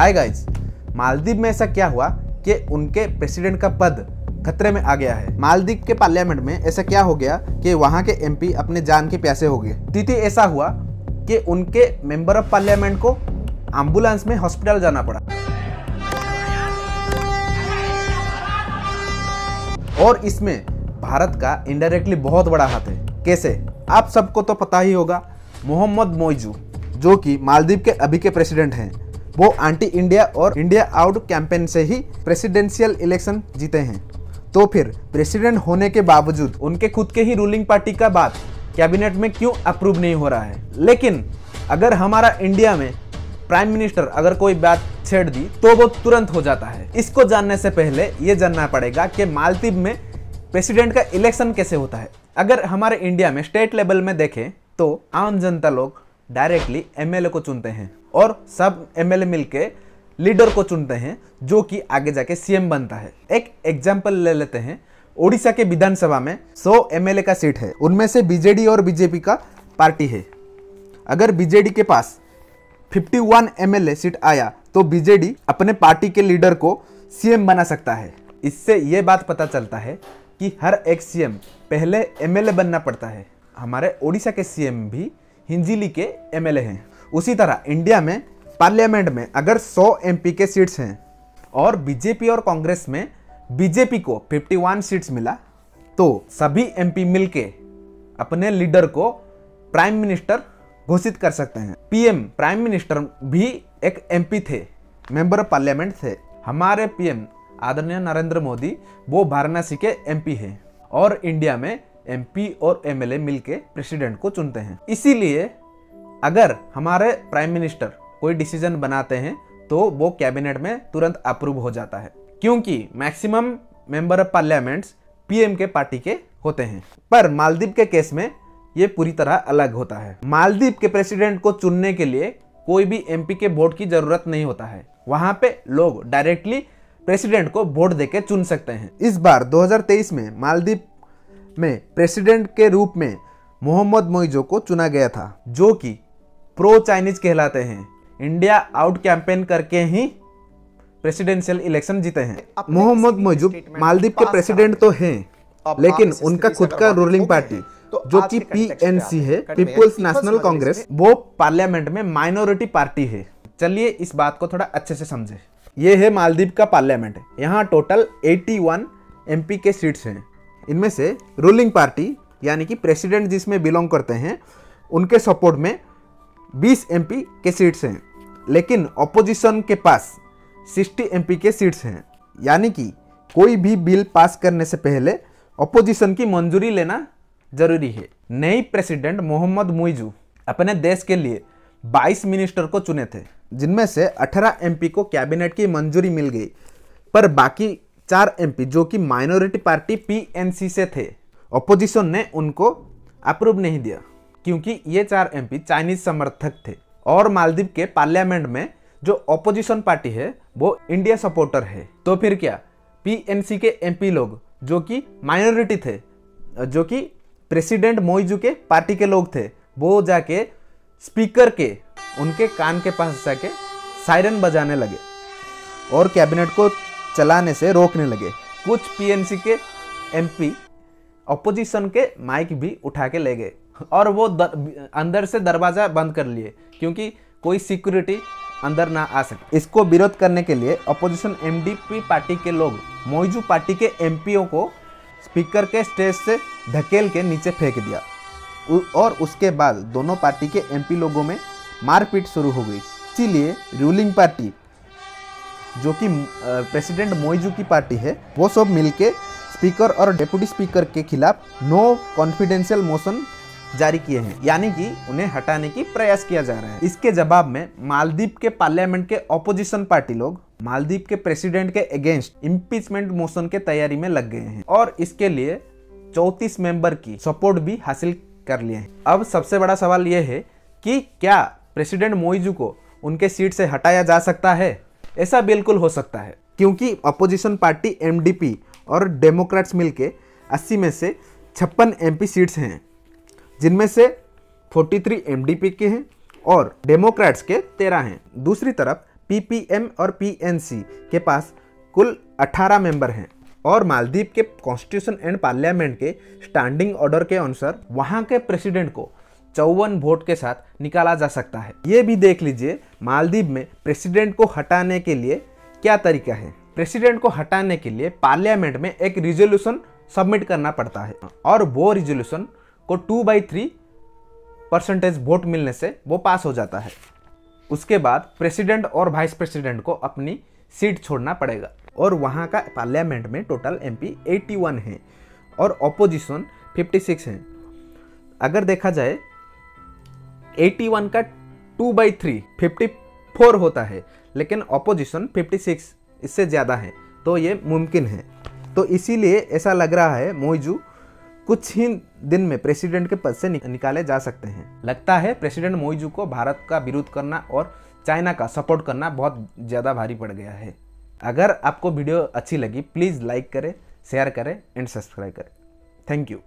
Hi guys, Maldives में ऐसा क्या हुआ कि उनके प्रेसिडेंट का पद खतरे में आ गया है। मालदीव के पार्लियामेंट में ऐसा क्या हो गया कि वहां के एमपी अपने जान के प्यासे हो गए। स्थिति ऐसा हुआ कि उनके मेंबर ऑफ पार्लियामेंट को एम्बुलेंस में हॉस्पिटल जाना पड़ा और इसमें भारत का इनडायरेक्टली बहुत बड़ा हाथ है। कैसे? आप सबको तो पता ही होगा, मोहम्मद मोइजू जो कि मालदीव के अभी के प्रेसिडेंट हैं, वो एंटी इंडिया और इंडिया आउट कैंपेन से ही प्रेसिडेंशियल इलेक्शन जीते हैं। तो फिर प्रेसिडेंट होने के बावजूद उनके खुद के ही रूलिंग पार्टी का बात कैबिनेट में क्यों अप्रूव नहीं हो रहा है? लेकिन अगर हमारा इंडिया में प्राइम मिनिस्टर अगर कोई बात छेड़ दी तो वो तुरंत हो जाता है। इसको जानने से पहले ये जानना पड़ेगा कि मालदीव में प्रेसिडेंट का इलेक्शन कैसे होता है। अगर हमारे इंडिया में स्टेट लेवल में देखें तो आम जनता लोग डायरेक्टली एमएलए को चुनते हैं और सब एमएलए मिलके लीडर को चुनते हैं जो कि आगे जाके सीएम बनता है। एक एग्जांपल ले लेते हैं, ओडिशा के विधानसभा में 100 एमएलए का सीट है, उनमें से बीजेडी और बीजेपी का पार्टी है। अगर बीजेडी के पास 51 एमएलए सीट आया तो बीजेडी अपने पार्टी के लीडर को सीएम बना सकता है। इससे ये बात पता चलता है कि हर एक सीएम पहले एमएलए बनना पड़ता है। हमारे ओडिशा के सीएम भी हिंजिली के एमएलए हैं। उसी तरह इंडिया में पार्लियामेंट में अगर 100 एमपी के सीट्स हैं और बीजेपी और कांग्रेस में बीजेपी को 51 सीट्स मिला तो सभी एमपी मिलके अपने लीडर को प्राइम मिनिस्टर घोषित कर सकते हैं। पीएम प्राइम मिनिस्टर भी एक एमपी थे, मेंबर ऑफ पार्लियामेंट थे। हमारे पीएम आदरणीय नरेंद्र मोदी वो वाराणसी के एमपी हैं और इंडिया में एमपी और एमएलए मिलके प्रेसिडेंट को चुनते हैं। इसीलिए अगर हमारे प्राइम मिनिस्टर कोई डिसीजन बनाते हैं तो वो कैबिनेट में तुरंत अप्रूव हो जाता है, क्योंकि maximum member of parliaments PM के पार्टी के होते हैं। पर मालदीव के केस में ये पूरी तरह अलग होता है। मालदीव के प्रेसिडेंट को चुनने के लिए कोई भी एमपी के वोट की जरूरत नहीं होता है। वहां पे लोग डायरेक्टली प्रेसिडेंट को वोट देके चुन सकते हैं। इस बार 2023 में मालदीव में प्रेसिडेंट के रूप में मोहम्मद मोइजू को चुना गया था, जो कि प्रो चाइनीज कहलाते हैं। इंडिया आउट कैंपेन करके ही प्रेसिडेंशियल इलेक्शन जीते हैं। मोहम्मद मोइजू मालदीव के प्रेसिडेंट तो हैं, लेकिन उनका खुद का रूलिंग पार्टी जो कि पीएनसी है, पीपुल्स नेशनल कांग्रेस, वो पार्लियामेंट में माइनॉरिटी पार्टी है। चलिए इस बात को थोड़ा अच्छे से समझे। ये है मालदीव का पार्लियामेंट। यहाँ टोटल 81 एमपी के सीट्स हैं। इनमें से रूलिंग पार्टी यानी कि प्रेसिडेंट जिसमें बिलोंग करते हैं उनके सपोर्ट में 20 एमपी के सीट्स हैं, लेकिन ऑपोजिशन के पास 60 एमपी के सीट्स हैं। यानी कि कोई भी बिल पास करने से पहले ऑपोजिशन की मंजूरी लेना जरूरी है। नई प्रेसिडेंट मोहम्मद मोइजू अपने देश के लिए 22 मिनिस्टर को चुने थे, जिनमें से 18 एमपी को कैबिनेट की मंजूरी मिल गई, पर बाकी 4 एमपी जो कि माइनॉरिटी पार्टी पीएनसी से थे, ऑपोजिशन ने उनको अप्रूव नहीं दिया, क्योंकि ये 4 एमपी चाइनीज समर्थक थे। और मालदीव के पार्लियामेंट में जो ऑपोजिशन पार्टी है वो इंडिया सपोर्टर है। तो फिर क्या पीएनसी के एमपी लोग जो कि माइनॉरिटी थे, जो कि प्रेसिडेंट मोइजू के पार्टी के लोग थे, वो जाके स्पीकर के उनके कान के पास जाके सायरन बजाने लगे और कैबिनेट को चलाने से रोकने लगे। कुछ पीएनसी के एमपी ऑपोजिशन के माइक भी उठा के ले गए और वो अंदर से दरवाजा बंद कर लिए, क्योंकि कोई सिक्योरिटी अंदर ना आ सके। इसको विरोध करने के लिए ऑपोजिशन एमडीपी पार्टी के लोग मोइजू पार्टी के एमपीओ को स्पीकर के स्टेज से धकेल के नीचे फेंक दिया और उसके बाद दोनों पार्टी के एमपी लोगों में मारपीट शुरू हो गई। इसीलिए रूलिंग पार्टी जो कि प्रेसिडेंट मोइजू की पार्टी है, वो सब मिलके स्पीकर और डेप्यूटी स्पीकर के खिलाफ नो कॉन्फिडेंशियल मोशन जारी किए हैं, यानी कि उन्हें हटाने की प्रयास किया जा रहा है। इसके जवाब में मालदीव के पार्लियामेंट के ऑपोजिशन पार्टी लोग मालदीव के प्रेसिडेंट के अगेंस्ट इम्पीचमेंट मोशन के तैयारी में लग गए हैं और इसके लिए 34 मेंबर की सपोर्ट भी हासिल कर लिए हैं। अब सबसे बड़ा सवाल यह है कि क्या प्रेसिडेंट मोइजू को उनके सीट से हटाया जा सकता है? ऐसा बिल्कुल हो सकता है, क्योंकि अपोजिशन पार्टी एमडीपी और डेमोक्रेट्स मिलके 80 में से 56 एमपी सीट्स हैं, जिनमें से 43 एमडीपी के हैं और डेमोक्रेट्स के 13 हैं। दूसरी तरफ पीपीएम और पीएनसी के पास कुल 18 मेंबर हैं और मालदीव के कॉन्स्टिट्यूशन एंड पार्लियामेंट के स्टैंडिंग ऑर्डर के अनुसार वहां के प्रेसिडेंट को 54 वोट के साथ निकाला जा सकता है। ये भी देख लीजिए मालदीव में प्रेसिडेंट को हटाने के लिए क्या तरीका है। प्रेसिडेंट को हटाने के लिए पार्लियामेंट में एक रिजोल्यूशन सबमिट करना पड़ता है और वो रिजोल्यूशन को 2/3% वोट मिलने से वो पास हो जाता है। उसके बाद प्रेसिडेंट और वाइस प्रेसिडेंट को अपनी सीट छोड़ना पड़ेगा और वहाँ का पार्लियामेंट में टोटल एमपी 81 हैं और ऑपोजिशन 56 हैं। अगर देखा जाए 81 का 2/3 54 होता है, लेकिन ऑपोजिशन 56 इससे ज़्यादा है, तो ये मुमकिन है। तो इसीलिए ऐसा लग रहा है मोइजू कुछ ही दिन में प्रेसिडेंट के पद से निकाले जा सकते हैं। लगता है प्रेसिडेंट मोइजू को भारत का विरोध करना और चाइना का सपोर्ट करना बहुत ज़्यादा भारी पड़ गया है। अगर आपको वीडियो अच्छी लगी प्लीज़ लाइक करें, शेयर करें एंड सब्सक्राइब करें। Thank you.